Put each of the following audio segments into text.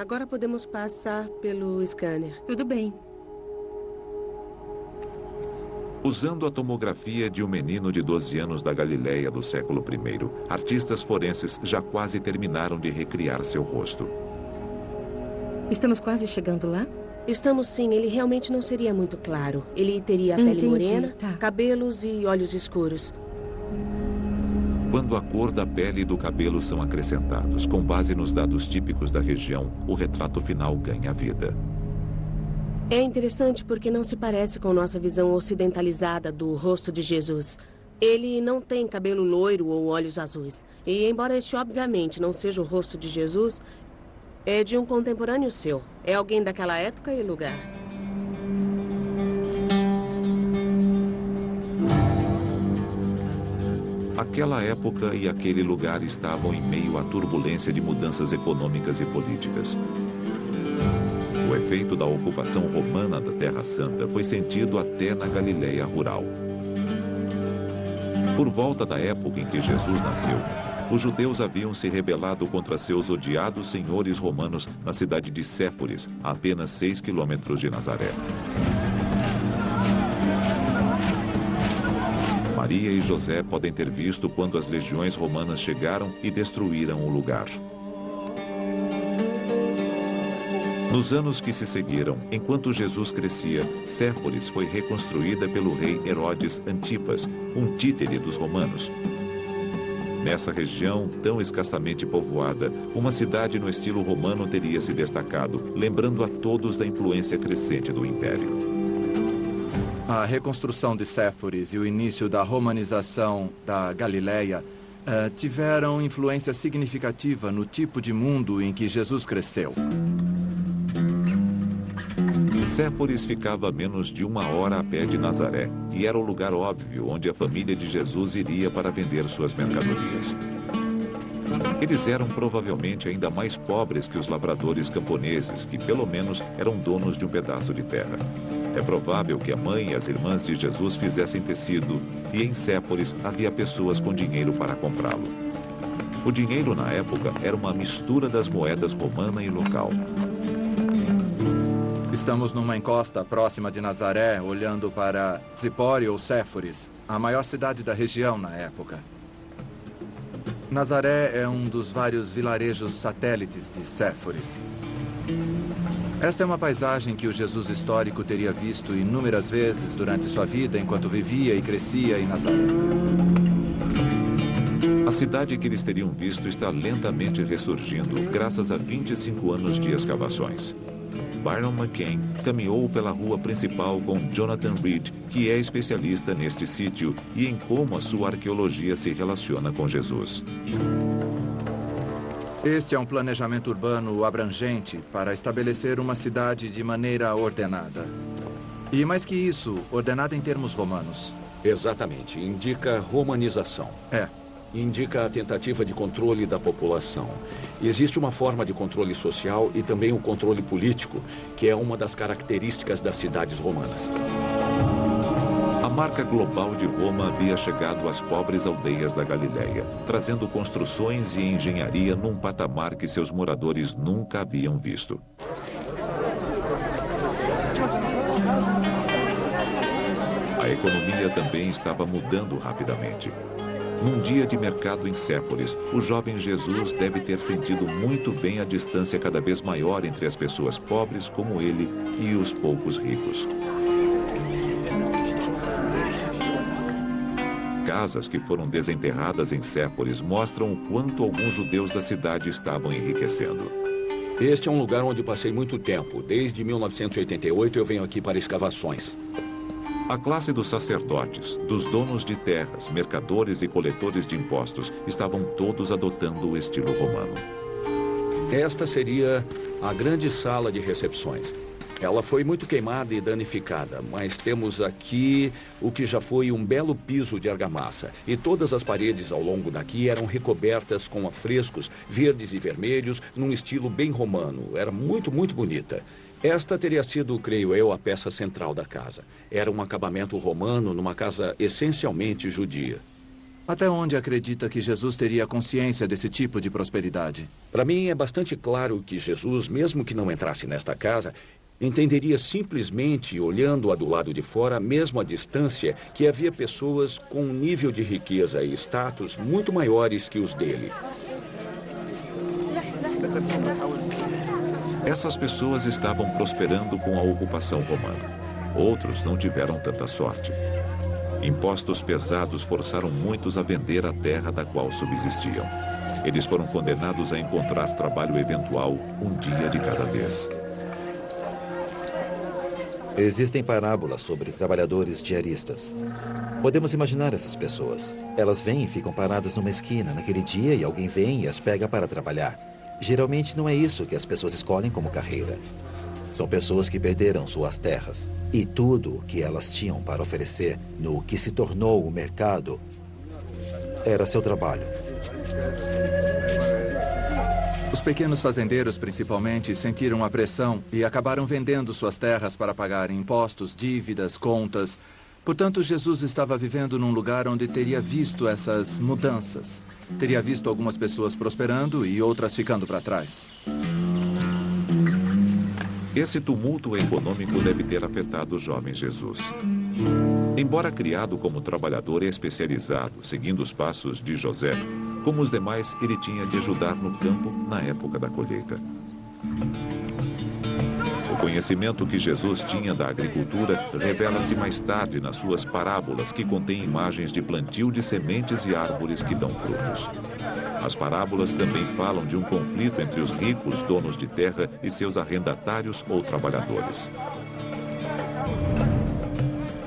Agora podemos passar pelo scanner. Tudo bem. Usando a tomografia de um menino de 12 anos da Galileia do século I, artistas forenses já quase terminaram de recriar seu rosto. Estamos quase chegando lá? Estamos sim, ele realmente não seria muito claro. Ele teria a pele morena, cabelos e olhos escuros. Quando a cor da pele e do cabelo são acrescentados, com base nos dados típicos da região, o retrato final ganha vida. É interessante porque não se parece com nossa visão ocidentalizada do rosto de Jesus. Ele não tem cabelo loiro ou olhos azuis. E embora este obviamente não seja o rosto de Jesus, é de um contemporâneo seu. É alguém daquela época e lugar. Aquela época e aquele lugar estavam em meio à turbulência de mudanças econômicas e políticas. O efeito da ocupação romana da Terra Santa foi sentido até na Galileia rural. Por volta da época em que Jesus nasceu, os judeus haviam se rebelado contra seus odiados senhores romanos na cidade de Séforis, a apenas 6 quilômetros de Nazaré. Maria e José podem ter visto quando as legiões romanas chegaram e destruíram o lugar. Nos anos que se seguiram, enquanto Jesus crescia, Séforis foi reconstruída pelo rei Herodes Antipas, um títere dos romanos. Nessa região tão escassamente povoada, uma cidade no estilo romano teria se destacado, lembrando a todos da influência crescente do império. A reconstrução de Séforis e o início da romanização da Galileia tiveram influência significativa no tipo de mundo em que Jesus cresceu. Séforis ficava a menos de 1 hora a pé de Nazaré e era o lugar óbvio onde a família de Jesus iria para vender suas mercadorias. Eles eram provavelmente ainda mais pobres que os lavradores camponeses, que pelo menos eram donos de um pedaço de terra. É provável que a mãe e as irmãs de Jesus fizessem tecido e em Séforis havia pessoas com dinheiro para comprá-lo. O dinheiro na época era uma mistura das moedas romana e local. Estamos numa encosta próxima de Nazaré, olhando para Zipori ou Séforis, a maior cidade da região na época. Nazaré é um dos vários vilarejos satélites de Séforis. Esta é uma paisagem que o Jesus histórico teria visto inúmeras vezes durante sua vida enquanto vivia e crescia em Nazaré. A cidade que eles teriam visto está lentamente ressurgindo graças a 25 anos de escavações. Byron McCain caminhou pela rua principal com Jonathan Reed, que é especialista neste sítio e em como a sua arqueologia se relaciona com Jesus. Este é um planejamento urbano abrangente para estabelecer uma cidade de maneira ordenada. E mais que isso, ordenada em termos romanos. Exatamente. Indica romanização. Indica a tentativa de controle da população. Existe uma forma de controle social e também o controle político, que é uma das características das cidades romanas. A marca global de Roma havia chegado às pobres aldeias da Galileia, trazendo construções e engenharia num patamar que seus moradores nunca haviam visto. A economia também estava mudando rapidamente. Num dia de mercado em Séforis, o jovem Jesus deve ter sentido muito bem a distância cada vez maior entre as pessoas pobres como ele e os poucos ricos. Casas que foram desenterradas em Séforis mostram o quanto alguns judeus da cidade estavam enriquecendo. Este é um lugar onde passei muito tempo. Desde 1988 eu venho aqui para escavações. A classe dos sacerdotes, dos donos de terras, mercadores e coletores de impostos estavam todos adotando o estilo romano. Esta seria a grande sala de recepções. Ela foi muito queimada e danificada, mas temos aqui o que já foi um belo piso de argamassa. E todas as paredes ao longo daqui eram recobertas com afrescos verdes e vermelhos, num estilo bem romano. Era muito, muito bonita. Esta teria sido, creio eu, a peça central da casa. Era um acabamento romano numa casa essencialmente judia. Até onde acredita que Jesus teria consciência desse tipo de prosperidade? Para mim é bastante claro que Jesus, mesmo que não entrasse nesta casa, entenderia simplesmente, olhando-a do lado de fora, mesmo à distância, que havia pessoas com um nível de riqueza e status muito maiores que os dele. Essas pessoas estavam prosperando com a ocupação romana. Outros não tiveram tanta sorte. Impostos pesados forçaram muitos a vender a terra da qual subsistiam. Eles foram condenados a encontrar trabalho eventual um dia de cada vez. Existem parábolas sobre trabalhadores diaristas. Podemos imaginar essas pessoas. Elas vêm e ficam paradas numa esquina naquele dia e alguém vem e as pega para trabalhar. Geralmente não é isso que as pessoas escolhem como carreira. São pessoas que perderam suas terras e tudo o que elas tinham para oferecer no que se tornou o mercado era seu trabalho. Os pequenos fazendeiros, principalmente, sentiram a pressão e acabaram vendendo suas terras para pagar impostos, dívidas, contas. Portanto, Jesus estava vivendo num lugar onde teria visto essas mudanças. Teria visto algumas pessoas prosperando e outras ficando para trás. Esse tumulto econômico deve ter afetado o jovem Jesus. Embora criado como trabalhador especializado, seguindo os passos de José, como os demais, ele tinha de ajudar no campo na época da colheita. O conhecimento que Jesus tinha da agricultura revela-se mais tarde nas suas parábolas, que contêm imagens de plantio de sementes e árvores que dão frutos. As parábolas também falam de um conflito entre os ricos, donos de terra, e seus arrendatários ou trabalhadores.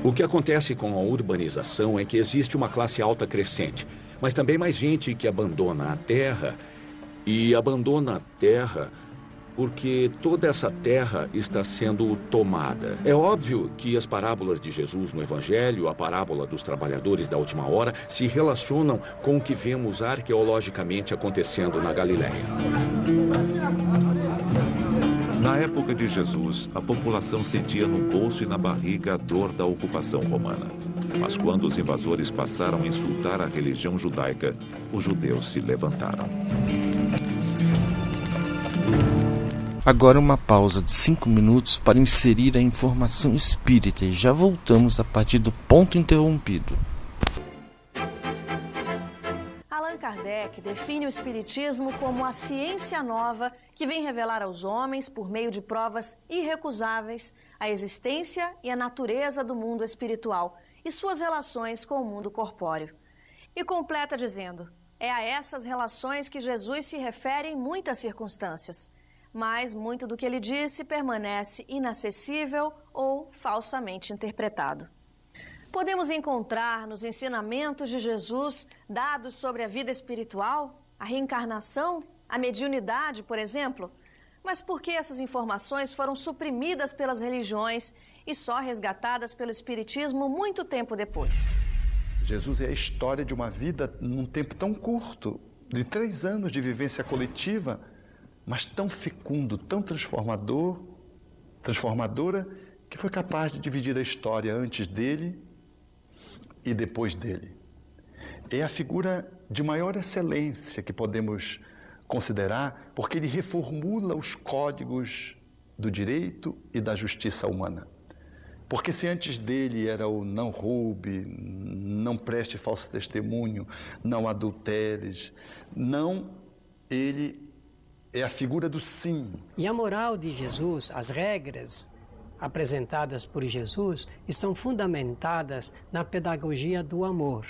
O que acontece com a urbanização é que existe uma classe alta crescente, mas também mais gente que abandona a terra, e abandona a terra porque toda essa terra está sendo tomada. É óbvio que as parábolas de Jesus no Evangelho, a parábola dos trabalhadores da última hora, se relacionam com o que vemos arqueologicamente acontecendo na Galileia. Na época de Jesus, a população sentia no bolso e na barriga a dor da ocupação romana. Mas quando os invasores passaram a insultar a religião judaica, os judeus se levantaram. Agora uma pausa de 5 minutos para inserir a informação espírita e já voltamos a partir do ponto interrompido. Allan Kardec define o espiritismo como a ciência nova que vem revelar aos homens, por meio de provas irrecusáveis, a existência e a natureza do mundo espiritual e suas relações com o mundo corpóreo. E completa dizendo: é a essas relações que Jesus se refere em muitas circunstâncias. Mas muito do que ele disse permanece inacessível ou falsamente interpretado. Podemos encontrar nos ensinamentos de Jesus dados sobre a vida espiritual, a reencarnação, a mediunidade, por exemplo? Mas por que essas informações foram suprimidas pelas religiões e só resgatadas pelo Espiritismo muito tempo depois? Jesus é a história de uma vida num tempo tão curto, de 3 anos de vivência coletiva, mas tão fecundo, tão transformadora, que foi capaz de dividir a história antes dele e depois dele. É a figura de maior excelência que podemos considerar, porque ele reformula os códigos do direito e da justiça humana. Porque se antes dele era o não roube, não preste falso testemunho, não adulteres, ele é a figura do sim. E a moral de Jesus, as regras apresentadas por Jesus, estão fundamentadas na pedagogia do amor.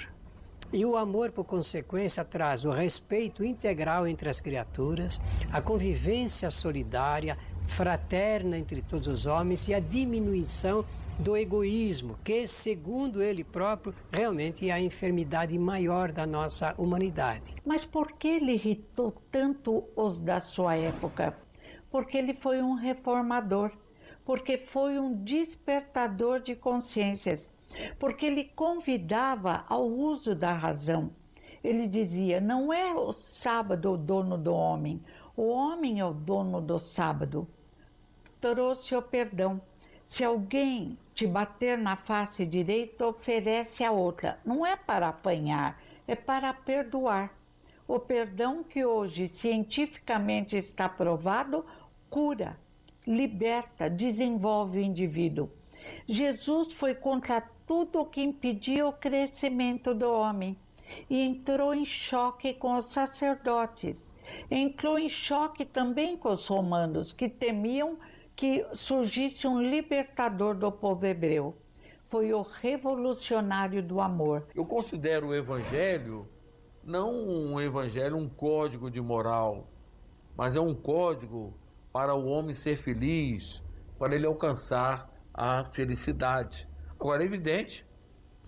E o amor, por consequência, traz o respeito integral entre as criaturas, a convivência solidária, fraterna entre todos os homens e a diminuição do egoísmo, que, segundo ele próprio, realmente é a enfermidade maior da nossa humanidade. Mas por que ele irritou tanto os da sua época? Porque ele foi um reformador, porque foi um despertador de consciências, porque ele convidava ao uso da razão. Ele dizia: não é o sábado o dono do homem, o homem é o dono do sábado. Trouxe o perdão. Se alguém te bater na face direita, oferece a outra. Não é para apanhar, é para perdoar. O perdão que hoje cientificamente está provado cura, liberta, desenvolve o indivíduo. Jesus foi contra tudo o que impedia o crescimento do homem e entrou em choque com os sacerdotes. Entrou em choque também com os romanos, que temiam que surgisse um libertador do povo hebreu. Foi o revolucionário do amor. Eu considero o Evangelho não um evangelho, um código de moral, mas é um código para o homem ser feliz, para ele alcançar a felicidade. Agora, é evidente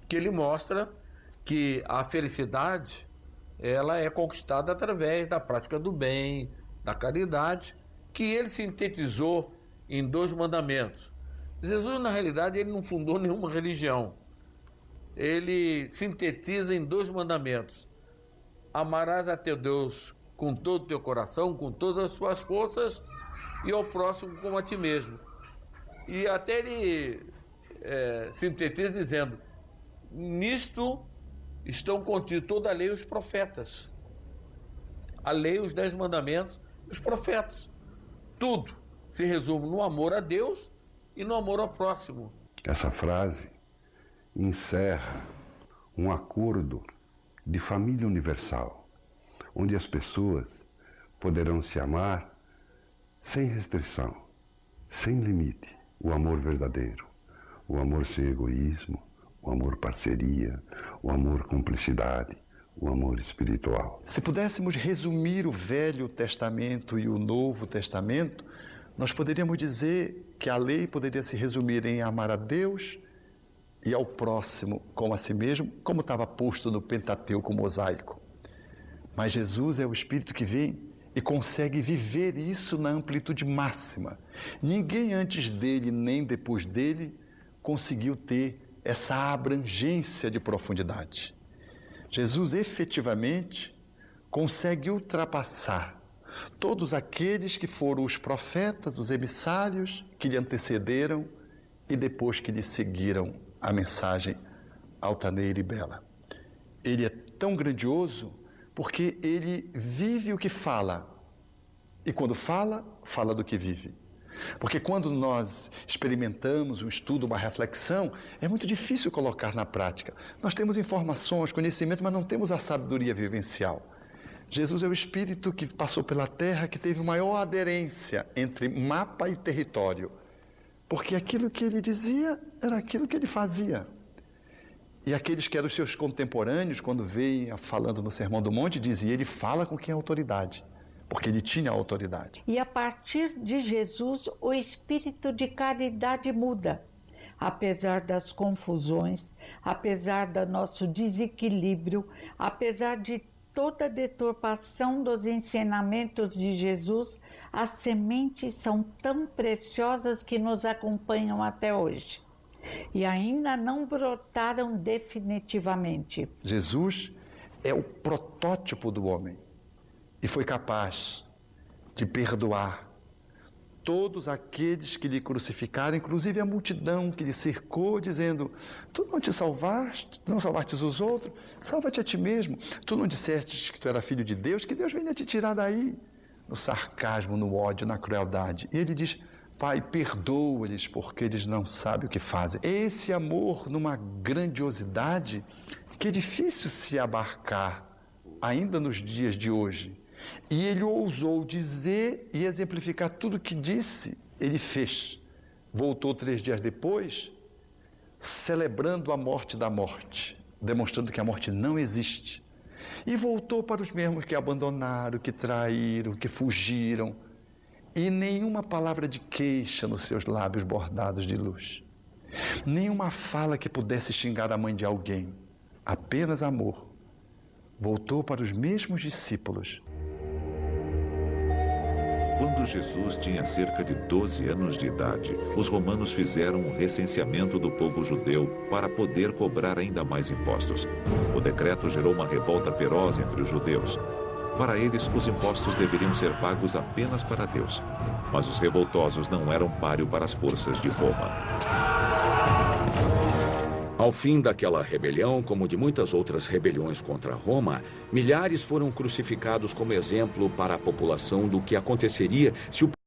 que ele mostra que a felicidade ela é conquistada através da prática do bem, da caridade, que ele sintetizou em 2 mandamentos. Jesus, na realidade, ele não fundou nenhuma religião. Ele sintetiza em 2 mandamentos. Amarás a teu Deus com todo o teu coração, com todas as tuas forças, e ao próximo como a ti mesmo. E até ele sintetiza dizendo, nisto estão contidos toda a lei e os profetas. A lei, os 10 mandamentos, os profetas. Tudo se resume no amor a Deus e no amor ao próximo. Essa frase encerra um acordo de família universal, onde as pessoas poderão se amar sem restrição, sem limite. O amor verdadeiro, o amor sem egoísmo, o amor parceria, o amor cumplicidade, o amor espiritual. Se pudéssemos resumir o Velho Testamento e o Novo Testamento, nós poderíamos dizer que a lei poderia se resumir em amar a Deus e ao próximo como a si mesmo, como estava posto no Pentateuco mosaico. Mas Jesus é o Espírito que vem e consegue viver isso na amplitude máxima. Ninguém antes dele nem depois dele conseguiu ter essa abrangência de profundidade. Jesus efetivamente consegue ultrapassar todos aqueles que foram os profetas, os emissários que lhe antecederam e depois que lhe seguiram a mensagem altaneira e bela. Ele é tão grandioso porque ele vive o que fala. E quando fala, fala do que vive. Porque quando nós experimentamos um estudo, uma reflexão, é muito difícil colocar na prática. Nós temos informações, conhecimento, mas não temos a sabedoria vivencial. Jesus é o Espírito que passou pela Terra, que teve maior aderência entre mapa e território. Porque aquilo que ele dizia era aquilo que ele fazia. E aqueles que eram os seus contemporâneos, quando veem falando no Sermão do Monte, diziam, ele fala com quem é autoridade. Porque ele tinha autoridade. E a partir de Jesus, o espírito de caridade muda. Apesar das confusões, apesar do nosso desequilíbrio, apesar de toda a deturpação dos ensinamentos de Jesus, as sementes são tão preciosas que nos acompanham até hoje. E ainda não brotaram definitivamente. Jesus é o protótipo do homem. E foi capaz de perdoar todos aqueles que lhe crucificaram, inclusive a multidão que lhe cercou, dizendo, tu não te salvaste, não salvastes os outros, salva-te a ti mesmo. Tu não disseste que tu era filho de Deus, que Deus venha te tirar daí. No sarcasmo, no ódio, na crueldade. E ele diz, Pai, perdoa-lhes porque eles não sabem o que fazem. Esse amor numa grandiosidade que é difícil se abarcar ainda nos dias de hoje. E ele ousou dizer e exemplificar tudo o que disse, ele fez. Voltou 3 dias depois, celebrando a morte da morte, demonstrando que a morte não existe. E voltou para os mesmos que abandonaram, que traíram, que fugiram. E nenhuma palavra de queixa nos seus lábios bordados de luz. Nenhuma fala que pudesse xingar a mãe de alguém. Apenas amor. Voltou para os mesmos discípulos. Quando Jesus tinha cerca de 12 anos de idade, os romanos fizeram um recenseamento do povo judeu para poder cobrar ainda mais impostos. O decreto gerou uma revolta feroz entre os judeus. Para eles, os impostos deveriam ser pagos apenas para Deus. Mas os revoltosos não eram páreo para as forças de Roma. Ao fim daquela rebelião, como de muitas outras rebeliões contra Roma, milhares foram crucificados como exemplo para a população do que aconteceria se o